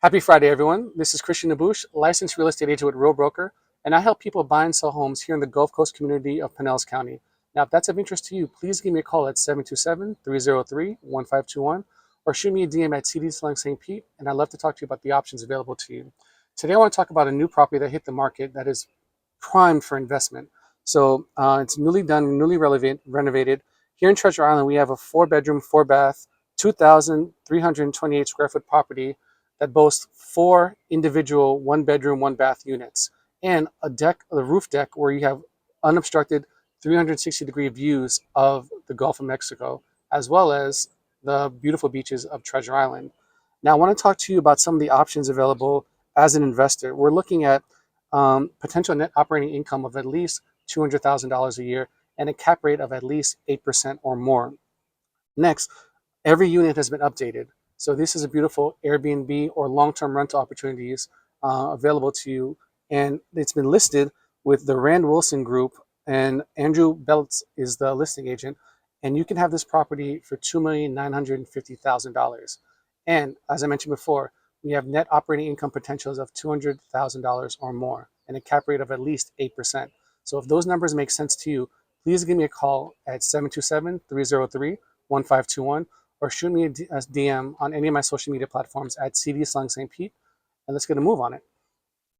Happy Friday, everyone. This is Christian Nabush, licensed real estate agent with Real Broker, and I help people buy and sell homes here in the Gulf Coast community of Pinellas County. Now, if that's of interest to you, please give me a call at 727-303-1521 or shoot me a DM at CD Selling St. Pete, and I'd love to talk to you about the options available to you. Today, I want to talk about a new property that hit the market that is primed for investment. It's newly done, newly renovated. Here in Treasure Island, we have a 4-bedroom, 4-bath, 2,328 square foot property that boasts 4 individual 1-bedroom, 1-bath units and a deck, the roof deck, where you have unobstructed 360-degree views of the Gulf of Mexico, as well as the beautiful beaches of Treasure Island. Now, I want to talk to you about some of the options available as an investor. We're looking at potential net operating income of at least $200,000 a year and a cap rate of at least 8% or more. Next, every unit has been updated. So this is a beautiful Airbnb or long-term rental opportunities available to you. And it's been listed with the Rand Wilson Group, and Andrew Beltz is the listing agent. And you can have this property for $2,950,000. And as I mentioned before, we have net operating income potentials of $200,000 or more and a cap rate of at least 8%. So if those numbers make sense to you, please give me a call at 727-303-1521 or shoot me a DM on any of my social media platforms at CD Selling St. Pete, and let's get a move on it.